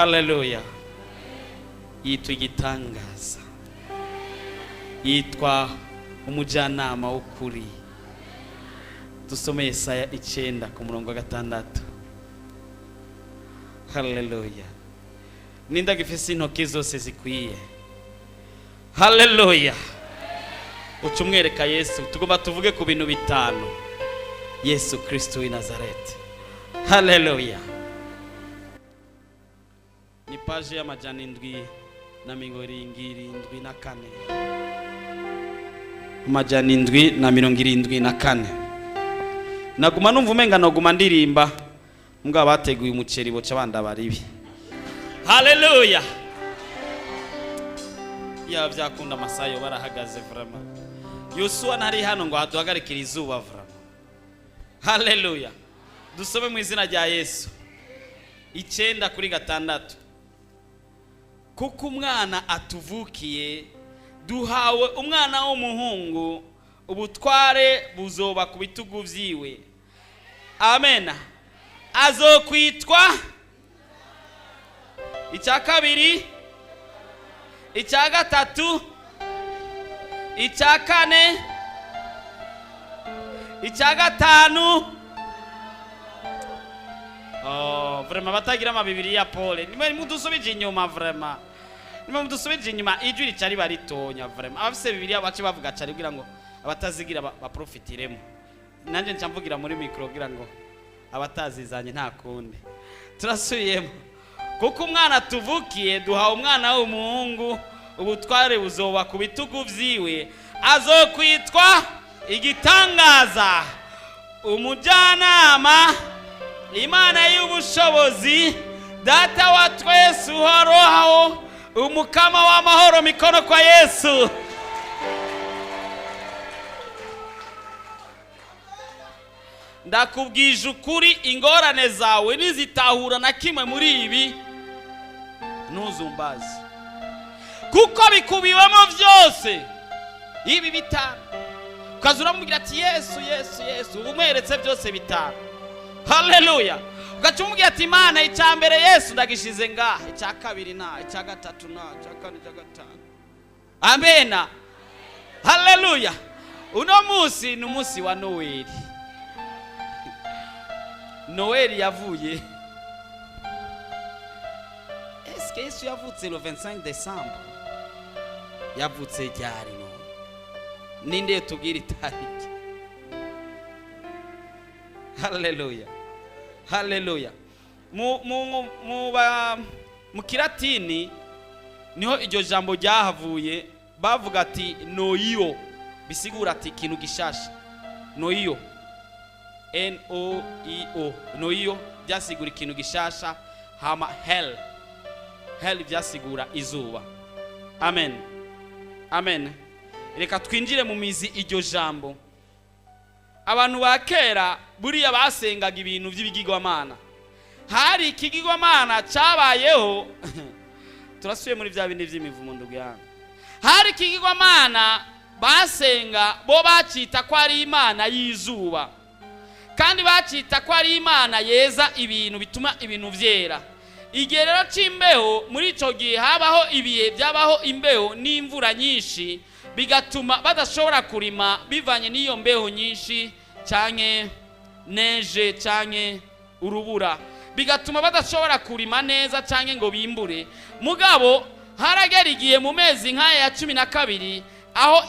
Haleluya. Yitwa igitangaza, yitwa umujyanama w'ukuri. Dusome Yesaya 9 ku murongo wa 6. Haleluya. Ninda gifise intoki zose zikwiye. Haleluya. Ucumwereka Yesu, tugomba tuvuge ku bintu bitanu. Yesu Kristo w'i Nazareti. Haleluya. Ni page ya 774. Amajana 774. Naguma numva umenga noguma ndirimba mbwa bateguye umuceri boca banda baribi. Haleluya. Ya byakunda amasayo barahagaze vraiment. Yosuwa ntari hano ngo aduhagarikira izuba vraiment. Haleluya. Dusome mu izina rya Yesu. 9:6. Kuko umwana atuvukiye, duhawe umwana w'umuhungu, ubutware buzoba ku bitugu vyiwe. Amen. Azokwitwa icya kabiri, icya gatatu, icya kane, icya gatanu. Vraiment batagira amabibiri ya Paul. Nimwe mudusubije inyuma vraiment. Nimwe mudusubije inyuma ijwi ricari baritonya vraiment. Abafise bibiri bace bavuga cyari kugira ngo abatazigira baprofitiremo. Nanje ncamvugira muri micro kugira ngo abatazizanye nta kundi. Turasubiyemo. Kuko umwana tuvukiye, duhawe umwana w'umuhungu, ubutware buzoba ku bitugu vyiwe. Azokwitwa igitangaza, umujyanama, Imana y'ubushobozi, data wa twese uhoraho, umukama w'amahoro. Mikono kwa Yesu. Ndakubwije ukuri, ingorane zawe nizitahura na kimwe muri ibi, ntuzumbaze, kuko bikubiwemo byose ibi bitanu. Ukazura mubwira ati Yesu Yesu Yesu, umweretse byose bitanu. Haleluya. Ugacumubwira ati Imana icya mbere Yesu ndagishize ngaha, icya kabiri na, icya gatatu na, icya kane, icya gatanu. Amena. Haleluya. Uno munsi ni umunsi wa Noeli. Noeli yavuye. Est-ce que Yesu yavutse le 25 décembre? Yavutse ryari no? Ninde tubwira itariki? Haleluya. Haleluya. Mu Kilatini niho iryo jambo ryahavuye, bavuga ati noio, bisigura ati ikintu gishasha. Noio, N-O-I-O, noio byasigura ikintu gishasha. Hama hell, hell byasigura izuba. Amen. Amen. Reka twinjire mu mizi iryo jambo. Abantu ba kera buriya basengaga ibintu by'ibigirwamana. Hari ikigirwamana cyabayeho. Turasuye muri bya bindi by'imivumo ndugana. Hari ikigirwamana basenga, bo bacita ko ari Imana y'izuba, kandi bacita ko ari Imana yeza ibintu bituma ibintu vyera. Igihe rero c'imbeho, muri ico gihe habaho ibihe byabaho imbeho n'imvura nyinshi, bigatuma badashobora kurima bivanye n'iyo mbeho nyinshi canke neje canke urubura, bigatuma badashobora kurima neza canke ngo bimbure. Mugabo haragera igihe mu mezi nk'aya ya 12 aho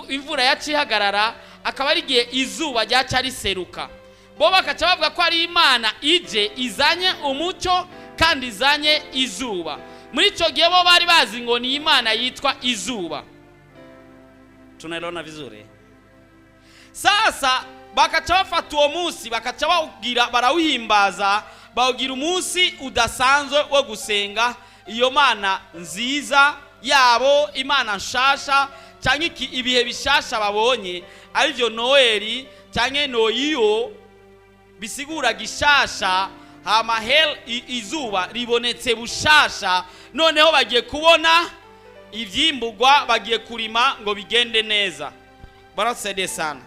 imvura yacihagarara, akaba ari igihe izuba ryaca riseruka. Bo bakaca bavuga ko ari Imana ije izanye umucyo kandi izanye izuba. Muri ico gihe bo bari bazi ngo ni Imana yitwa izuba. Tunaelewana vizuri? Sasa bakaca bafata uwo munsi, bakaca bawugira, barawuhimbaza, bawugira umunsi udasanzwe wo gusenga iyo Mana nziza yabo, Imana nshasha canke ibihe bishasha babonye, arivyo Noeli canke Noio, bisigura gishasha. Hama hell, izuba ribonetse bushasha, noneho bagiye kubona ivyimburwa, bagiye kurima ngo bigende neza. Barasede sana.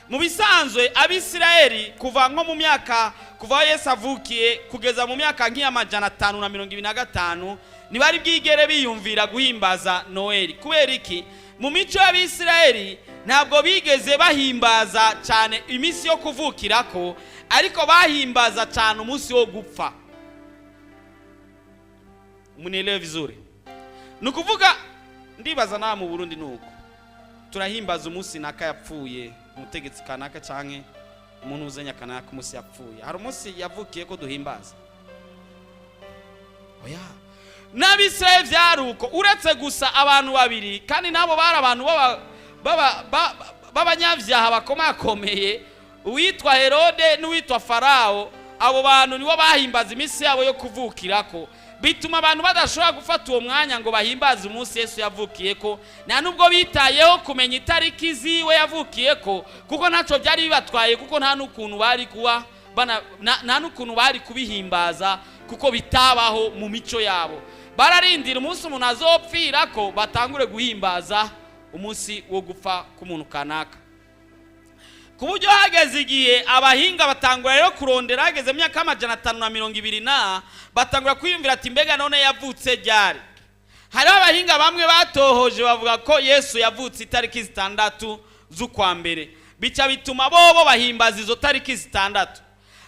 Mu bisanzwe Abisirayeli kuva nko mu myaka kuva Yesu avukiye kugeza mu myaka nk'iy'amajana 525 ntibari bwigere biyumvira guhimbaza Noheli. Kubera iki? Mu mico y'Abisirayeli ntabwo bigeze bahimbaza cyane iminsi yo kuvukirako, ariko bahimbaza cyane umunsi wo gupfa. Munelewe vizuri. Nukuvuga ndibaza na mu Burundi nuko turahimbaza umunsi naka yapfuye, umutegetsi kanaka canke umuntu uzenya kanaka umunsi yapfuye. Hari umunsi yavukiye ko duhimbaza? Oya. N'Abisirayeli vyaruko, uretse gusa abantu babiri, kandi nabo bari abantu b'abanyavyaha bakomakomeye, uwitwa Herode n'uwitwa Farao. Abo bantu nibo bahimbaza iminsi yabo yo kuvukirako, bituma abantu badashobora gufata uwo mwanya ngo bahimbaze umunsi Yesu yavukiyeko. Nta nubwo bitayeho kumenya itariki ziwe yavukiyeko, kuko ntaco byari bibatwaye, kuko nta n'ukuntu bari kubihimbaza, kuko bitabaho mu mico yabo. Bararindira umunsi umuntu azopfirako batangure guhimbaza umunsi wo gupfa k'umuntu kanaka. Ku buryo hageze igihe abahinga batangura rero kurondera, hageze mu myaka 520 batangura kwiyumvira ati mbega none yavutse ryari? Hariho abahinga bamwe batohoje bavuga ko Yesu yavutse itariki 6 z'ukwa mbere, bica bituma bobo bahimbaza izo tariki 6.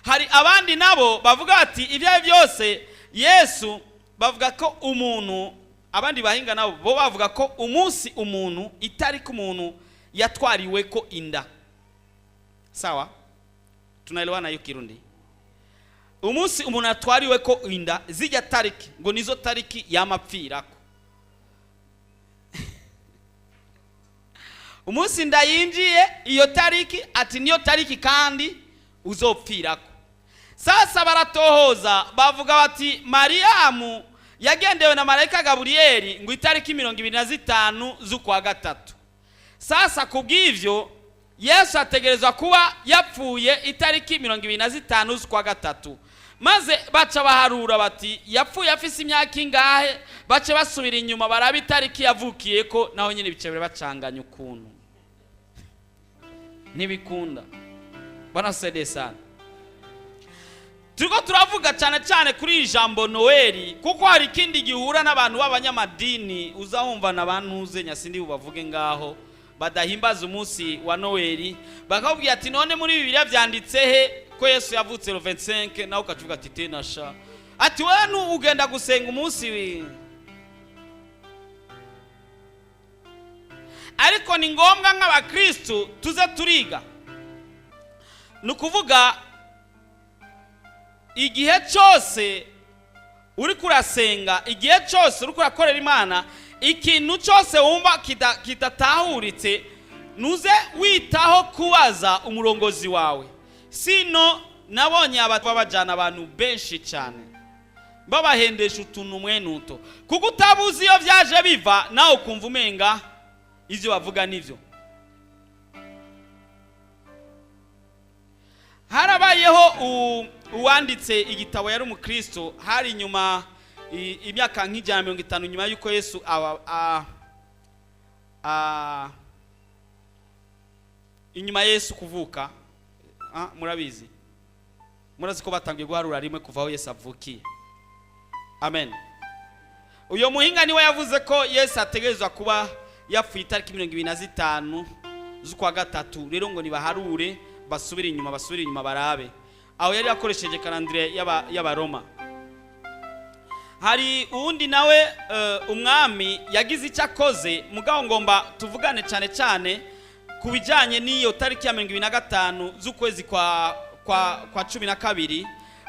Hari abandi nabo bavuga ati ibyo byose Yesu, bavuga ko umuntu, abandi bahinga nabo bo bavuga ko umunsi umuntu, itariki umuntu yatwariwe ko inda. Sawa? Tunaelewana hiyo Kirundi? Umunsi umuntu atwariwe ko inda, zijya tariki ngo nizo tariki y'amapfirako. Umunsi nda yinjiye, iyo tariki ati niyo tariki kandi uzopfirako. Sasa baratohoza bavuga bati Mariamu yagendewe na marayika Gaburiyeli ngo itariki 25 z'ukwa gatatu. Sasa kubw'ivyo Yesu ategerezwa kuba yapfuye itariki 25 z'ukwa gatatu. Maze baca baharura bati yapfuye afise imyaka ingahe, bace basubira inyuma baraba itariki yavukiyeko, naho nyine bicebere bacanganya ukuntu ntibikunda. Bana sede sana. Turiko turavuga cyane cyane kuri ijambo Noheli, kuko hari ikindi gihura n'abantu b'abanyamadini uzahumva n'abantu uzenya sindi bubavuge ngaho badahimbaza umunsi wa Noheli, bakabwira ati none muri Bibiliya byanditse he ko Yesu yavutse le 25, naho ukavuga ati tenasha ati wewe ugenda gusenga umunsi ariko ni ngombwa nk'abakristo tuze turiga. Nukuvuga igihe cyose uri kurasenga, igihe cyose uri kurakorera Imana, ikintu cyose wumva kitatahuritse, nuze witaho kubaza umurongozi wawe. Sino nabonye abajana abantu benshi cyane babahendesha utuntu mwenuto, kuko utabuzi iyo byaje biva nawe ukumva umenga ivyo bavuga nivyo. Harabayeho uwanditse igitabo yari umukristo, hari nyuma imyaka nk'ijana 50 nyuma yuko Yesu inyuma Yesu kuvuka. Murabizi ko batangiye guharura rimwe kuva aho Yesu avukiye. Amen. Uyo muhinga niwe yavuze ko Yesu ategerezwa kuba yapfuye itariki 25 z'ukwa gatatu. Rero ngo nibaharure basubire inyuma barabe. Aho yari yakoresheje calendrier y'Abaroma. Hari uwundi nawe umwami yagize icyo akoze, mugabo ngomba tuvugane cyane kubijanye n'iyo tariki ya 25 z'ukwezi kwa 12.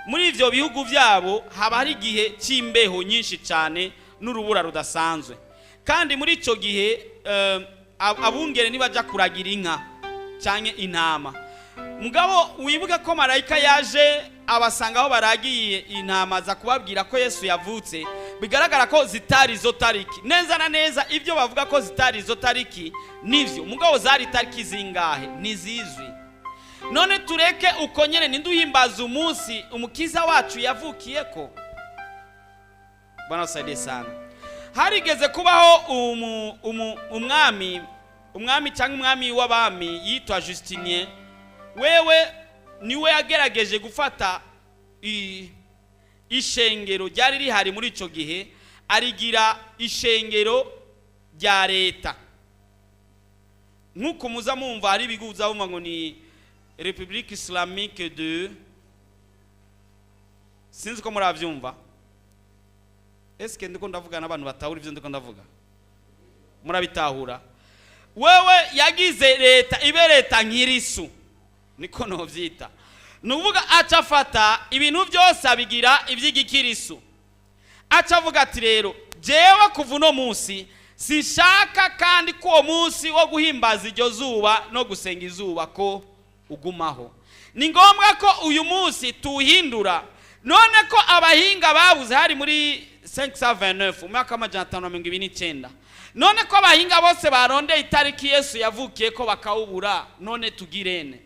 Muri ivyo bihugu byabo haba hari igihe cy'imbeho nyinshi cyane n'urubura rudasanzwe, kandi muri ico gihe abungere nibaja kuragira inka canke intama. Mugabo wibuka ko marayika yaje abasanga aho baragiye intama za kubabwira ko Yesu yavutse, bigaragara ko zitari zo tariki neza na neza. Ibyo bavuga ko zitari zo tariki nivyo, mugabo zari tariki zingahe nizizwi. None tureke uko nyene ninduhimbaza umunsi umukiza wacu yavukiyeko. Bwana usaidie sana. Harigeze kubaho umwami cyangwa umwami w'abami yitwa Justinien. Wewe niwe yagerageje gufata ishengero ryari rihari muri ico gihe arigira ishengero rya leta. Nkuko muza mumva hari biguza bumva ngo ni République Islamique de, sinzi ko muravyumva. Eske ndiko ndavuga n'abantu batahura ivyo ndiko ndavuga? Murabitahura? Wewe yagize leta ibe leta nkirisu, niko novyita. Nuvuga acafata ibintu byose abigira ivy'igikirisu. Acavuga ati rero jewe kuva no munsi sinshaka kandi ko munsi wo guhimbaza iryo zuba no gusenga izuba ko ugumaho. Ni ngombwa ko uyu munsi tuhindura. None ko abahinga babuze hari muri 529 umwaka wa 529. None ko abahinga bose baronde itariki Yesu yavukiye ko bakawubura, none tugirene.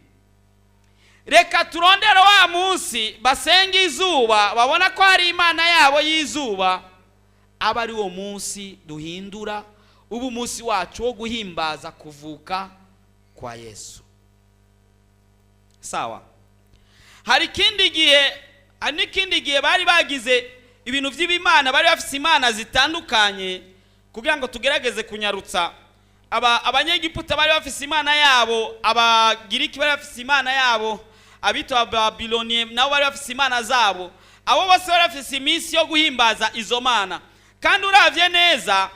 Reka turondere wa munsi basenga izuba, babona ko hari imana yabo y'izuba, aba ari wo munsi duhindura ubu munsi wacu wo guhimbaza kuvuka kwa Yesu. Sawa. Hari ikindi gihe bari bagize ibintu by'ibimana, bari bafise imana zitandukanye kugira ngo tugerageze kunyarutsa. Abanyegiputa bari bafise imana yabo, abagiriki bari bafise imana yabo, abito Babiloniye nabo bari bafise imana zabo. Abo bose bari bafise iminsi yo guhimbaza izo mana. Kandi uravye neza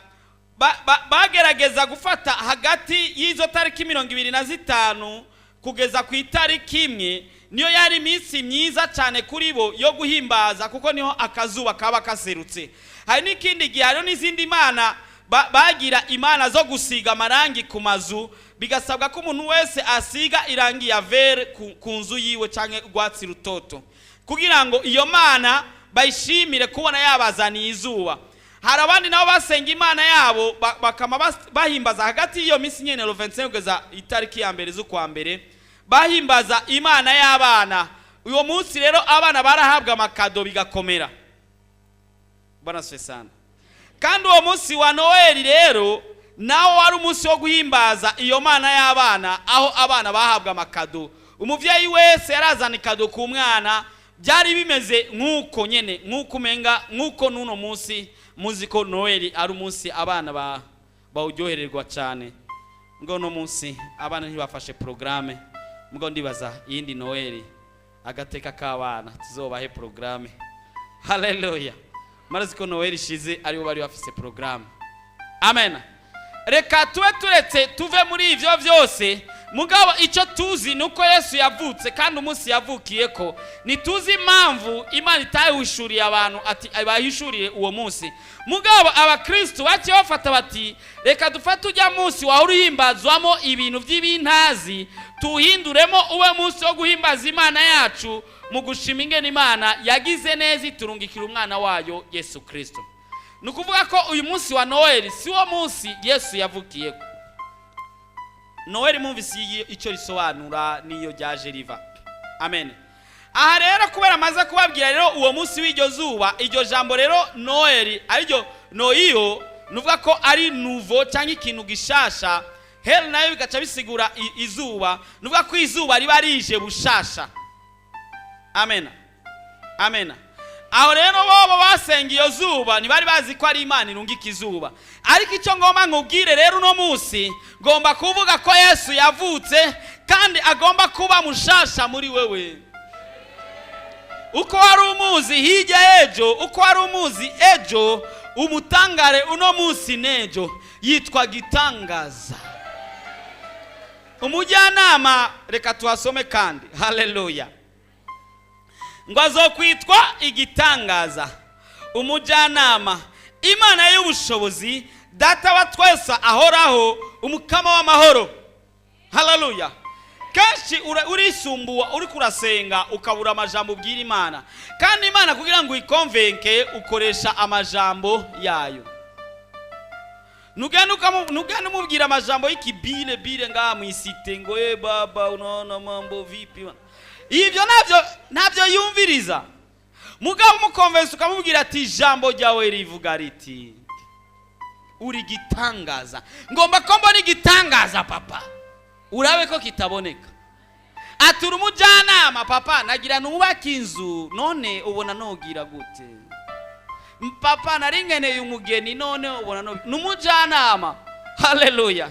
bagerageza gufata hagati y'izo tariki 25 kugeza ku itariki imwe, niyo yari iminsi myiza cyane kuri bo yo guhimbaza, kuko niho akazuba kaba kaserutse. Hari n'ikindi gihe hariho n'izindi mana bagira imana zo gusiga amarangi ku mazu, bigasabwa ko umuntu wese asiga irangi ya vere ku nzu yiwe canke rwatsi rutoto, kugira ngo iyo mana bayishimire kubona yabazaniye izuba. Hari abandi nabo basenga imana yabo bakama bahimbaza hagati y'iyo minsi nyene 25 kugeza itariki ya mbere z'ukwa mbere, bahimbaza imana y'abana. Uyo munsi rero abana barahabwa amakado bigakomera. Bwana Sesana. Kandi uwo munsi wa Noel rero nawo wari umunsi wo guhimbaza iyo mana y'abana, aho abana bahabwa amakado. Umuvyeyi wese yarazana ikado ku mwana, byari bimeze nkuko nyene, nkuko menga nkuko nuno munsi muziko Noel ari umunsi abana bawuryohererwa cyane. Ngo no munsi abana ntibafashe programme, mugo ndibaza yindi Noel agateka k'abana tuzobahe programme. Haleluya. Maraziko Noel ishize aribo bari bafise programme. Amen. Reka turetse tuve muri ivyo byose, mugabo icyo tuzi nuko Yesu yavutse kandi umunsi yavukiye ko nituzi impamvu Imana itayihishuriye abantu ati abahishuriye uwo munsi. Mugabo abakristo bace bafata bati reka dufate ujya munsi wa uruhimbazwamo ibintu by'ibintazi, tuhinduremo uwe munsi wo guhimbaza Imana yacu mu gushima ingene Imana yagize neza iturungikira umwana wayo Yesu Kristo. Nukuvuga ko uyu munsi wa Noel si wo munsi Yesu yavukiye. Noel mumvisi icyo risobanura niyo ryaje riva. Amen. Aha rero kubera amaze kubabwira rero uwo munsi w'iryo zuba, iryo jambo rero Noel ariryo noyo, nuvuga ko ari nouveau cyangwa ikintu gishasha. Hel nayo bigaca bisigura izuba, nuvuga ko izuba riba rije bushasha. Amen. Amen. Aho rero bobo basenga iyo zuba ntibari bazi ko ari Imana irungika izuba. Ariko icyo ngomba nkubwire rero uno munsi, ngomba kuvuga ko Yesu yavutse kandi agomba kuba mushasha muri wewe. Uko wari umuzi hirya ejo, uko wari umuzi ejo, umutangare uno munsi nejo yitwa gitangaza. Umujyanama reka tuhasome kandi. Haleluya. Ngo azokwitwa igitangaza, umujyanama, Imana y'ubushobozi, data wa twese ahoraho, umukama w'amahoro. Haleluya. Kenshi urisumbuwa uri kurasenga ukabura amajambo ubwira Imana, kandi Imana kugira ngo ikonvenke ukoresha amajambo yayo. Nugenda umubwira amajambo y'ikibile ngaha mwisite ngo baba unaona mambo vipi. Ibyo nabyo yumviriza. Mugabo umukonvensi ukamubwira ati jambo ryawe rivuga riti uri gitangaza. Ngomba ko mbona igitangaza papa, urabe ko kitaboneka. atura umujyanama, papa nagira nubaka inzu none ubona nogira gute? Papa nari nkeneye umugeni none ubona n'umujyanama. Haleluya.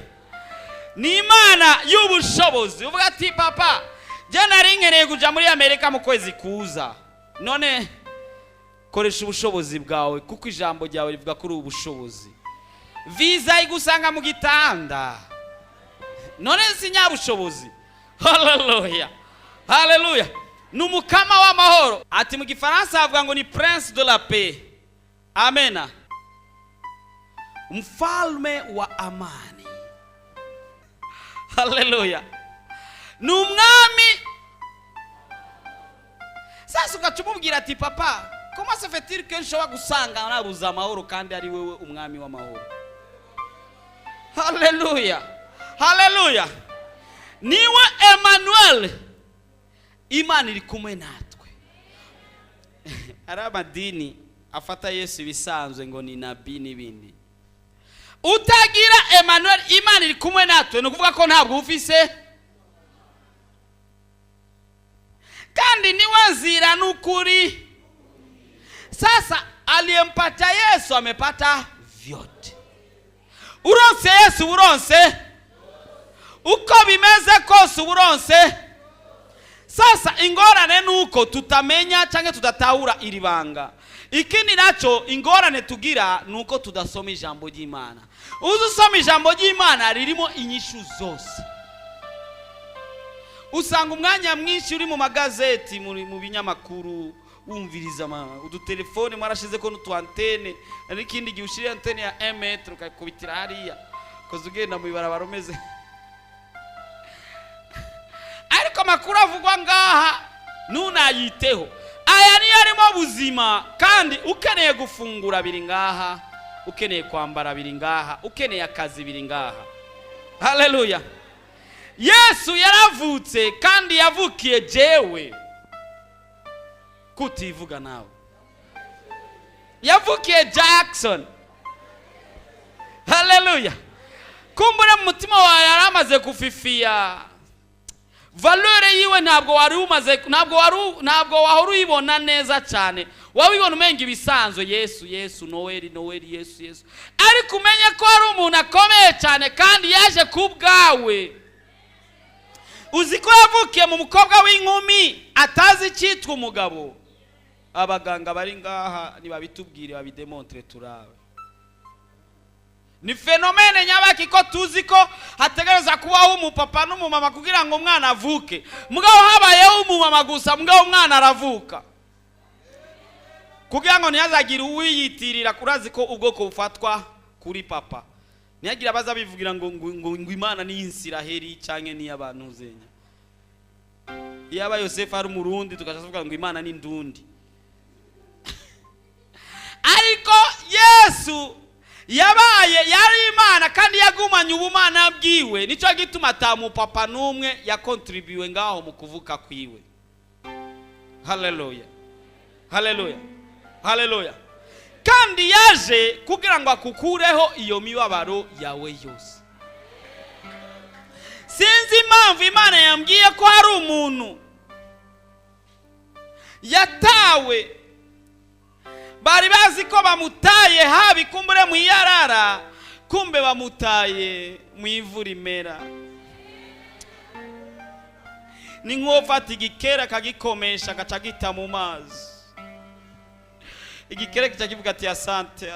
Ni Imana y'ubushobozi. Uvuga ati papa je nari nkeneye kuja muri Amerika mu kwezi kuza, none koresha ubushobozi bwawe kuko ijambo ryawe rivuga kuri ubushobozi. Visa igusanga mu gitanda, none sinyabushobozi. Haleluya. Haleluya. Numukama w'amahoro. Ati mu gifaransa avuga ngo ni prince de la paix. Amena. Mfalme wa amani. Haleluya. Numwami. Sasa ukacumubwira ati papa, comment se fait-il que nshobora gusanga nabuze amahoro kandi ari wewe umwami w'amahoro? Haleluya. Haleluya. Niwe Emmanuel. Imana iri kumwe natwe. Ari amadini afata Yesu bisanzwe ngo ni nabi n'ibindi. Utagira Emmanuel, Imana iri kumwe natwe, no kuvuga ko ntabwo ufise. Kandi niwe nzira n'ukuri. Sasa aliyempata Yesu amepata vyote. Uronse Yesu uronse. Uko bimeze kose uronse. Sasa ingorane nuko tutamenya canke tudatahura iri banga. Ikindi naco ingorane tugira nuko tudasoma ijambo ry'Imana. Uzusoma ijambo ry'Imana ririmo inyishu zose. Usanga umwanya mwinshi uri mu magazeti, mu binyamakuru, wumviriza udutelefone mwarashize ko n'utu antene, n'ikindi gihe ushira antene ya 1 metre ukakubitira hariya koze ugenda mu ibarabara umeze. Ariko makuru avugwa ngaha nunayiteho. Aya niyo arimo buzima, kandi ukeneye gufungura biri ngaha, ukeneye kwambara biri ngaha, ukeneye akazi biri ngaha. Haleluya. Yesu yaravutse kandi yavukiye jewe. Kutivuga nawe. Yavukiye Jackson. Haleluya. Kumbure mu mutima wawe yaramaze kufifia. Valeur yiwe ntabwo wahora uyibona neza cyane. Wabibona umenga ibisanzwe Yesu Noeli Yesu. Ariko umenye ko ari umuntu akomeye cyane kandi yaje kubwawe. Uziko yavukiye mu mukobwa w'inkumi atazi cyitwa umugabo. Abaganga bari ngaha nibabitubwire babidemontre turawe. Ni fenomene nyabaki ko tuzi ko hategereza kubaho umupapa n'umumama kugira ngo umwana avuke. Mugabo habayeho umumama gusa, mugabo umwana aravuka. Kugira ngo ntiyazagira uwiyitirira kurazi ko ubwoko bufatwa kuri papa. Niyagira baza bivugira ngo Imana ni Isiraheli canke ni abantu zenya. Yaba Yosefu ari umurundi tukavuga ngo Imana ni ndundi. Ariko Yesu yari Imana kandi yagumanye ubumana bwiwe. Nico gituma tamu papa numwe yakontribuye ngaho mu kuvuka kwiwe. Haleluya. Haleluya. Haleluya. Kandi yaje kugira ngo akukureho iyo mibabaro yawe yose. Sinzi impamvu Imana yambwiye ko hari umuntu yatawe, bari bazi ko bamutaye habi kumbure mu yarara, kumbe bamutaye mu ivu rimera. Ni nk'ufata igikera kagikomesha gaca gita mu mazi. Igikere kica kivuga ati asante.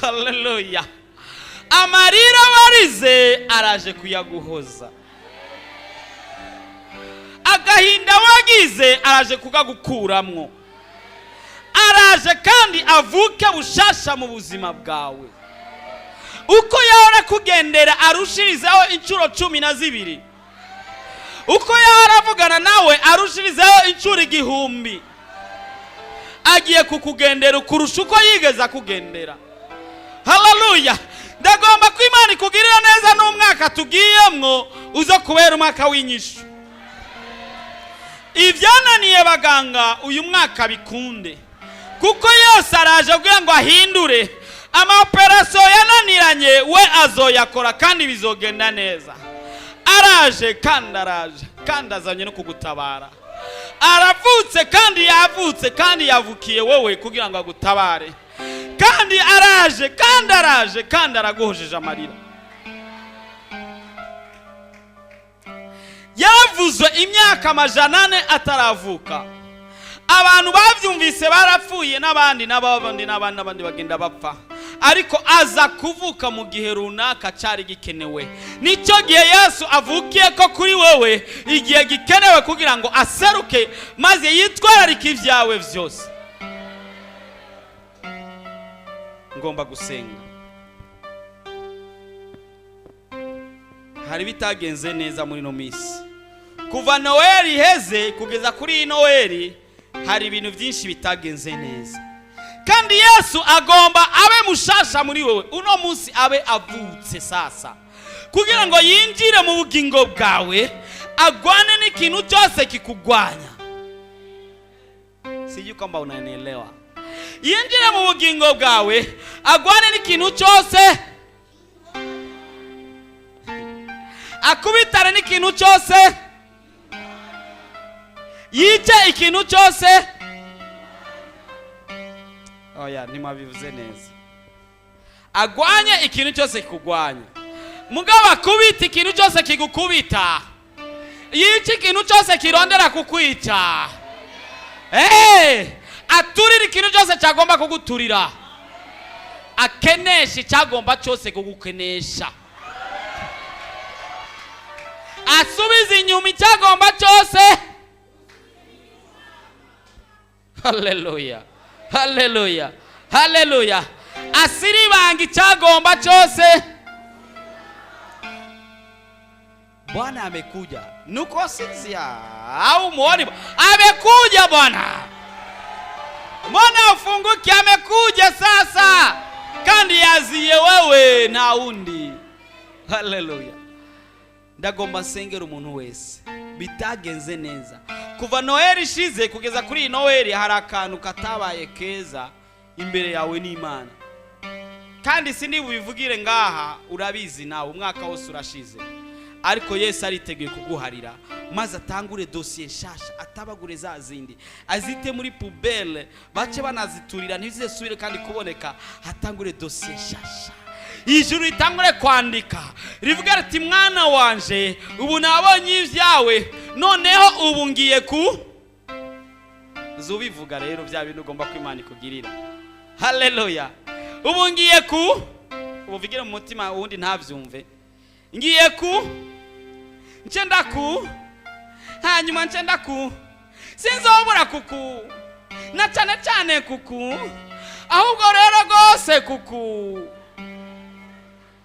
Haleluya. Amarira warize araje kuyaguhoza. Agahinda wagize araje kugagukuramwo. Araje kandi avuke bushasha mu buzima bwawe. Uko yahora kugendera arushirizaho inshuro 12. Uko yahora avugana nawe arushirizaho inshuro 1000. Agiye kukugendera ukurusha uko yigeza kugendera. Haleluya. Ndagomba ko Imana ikugirira neza n'umwaka tugiyemwo uzo kubera umwaka w'inyishu. Ivyananiye baganga uyu mwaka bikunde, kuko yose araje kugira ngo ahindure. Ama operation yananiranye we azoyakora kandi bizogenda neza. araje kandi azanye no kugutabara. Aravutse kandi yavutse kandi yavukiye wowe kugira ngo agutabare. Kandi araje kandi araguhojeje amarira. Yavuzwe imyaka 400 ataravuka. Abantu bavyumvise barapfuye n'abandi bagenda bapfa. Ariko aza kuvuka mu gihe runaka cyari gikenewe. Nicyo gihe Yesu avukiye ko kuri wowe igihe gikenewe kugira ngo aseruke maze yitwararike ibyawe byose. Ngomba gusenga. Hari bitagenze neza muri no misi. Kuva Noeli heze kugeza kuri Noeli hari ibintu byinshi bitagenze neza. Kandi Yesu agomba abe mushasha muri wowe. Uno munsi abe avutse sasa. Kugira ngo yinjire mu bugingo bwawe, agwane n'ikintu cyose kikugwanya. Sijui kama unanielewa. Yinjire mu bugingo bwawe, agwane n'ikintu cyose. Akubitare n'ikintu cyose. Yice ikintu cyose. Oya ntimabivuze neza. Agwanye ikintu cyose kikugwanya. Mugabo akubita ikintu cyose kigukubita. Yice ikintu cyose kirondera kukwica. Aturira ikintu cyose cyagomba kuguturira. Akenesha cyagomba cyose kugukenesha. Asubiza inyuma icyagomba cyose. Hallelujah. Hallelujah. Hallelujah. Asiribanga icyagomba cyose. Bwana amekuja. Nuko sinzia au muone amekuja Bwana. Mbona ufunguki amekuja sasa. Kandi yaziye wewe na undi. Hallelujah. Ndagomba sengera umuntu wese bitagenze neza. Kuva Noeli shize kugeza kuri Noeli hari akantu katabaye keza imbere yawe n'Imana. Kandi sindi buvugire ngaha urabizi nawe umwaka wose urashize. Ariko Yesu ariteguye kuguharira maze atangure dossier nshasha atabagure za zindi. Azite muri poubelle bace banaziturira ntizesubire kandi kuboneka atangure dossier nshasha. Ijuru itangure kwandika rivuga ati mwana wanje ubu nabonye ivyawe noneho ubu ngiye ku zubivuga rero bya bintu ugomba kwimana ikugirira. Hallelujah. Ubu ngiye ku ubuvigire mu mutima ubundi ntavyumve. Ngiye ku ncenda ku hanyuma ncenda ku sinzobura kuku na cyane kuku ahubwo rero gose kuku.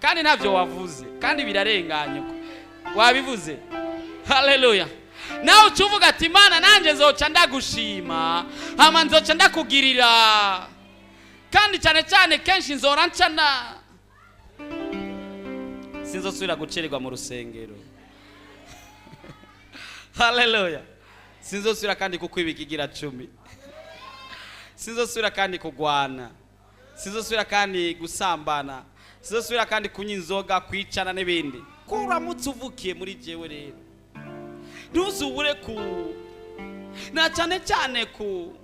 Kandi ntabyo wavuze kandi birarenganye wabivuze. Hallelujah. Nawe ucuvuga ati Imana nanje nzoca ndagushima hama nzoca ndakugirira kandi cyane kenshi nzora ncana sinzosubira gucererwa mu rusengero. Hallelujah. Sinzosubira kandi kukwibikigira 10. Sinzosubira kandi kugwana. Sinzosubira kandi gusambana. Sinzosubira kandi kunywa inzoga kwicana n'ibindi. Kuramutse uvukiye muri jewe rero ntuzubure ku na cyane ku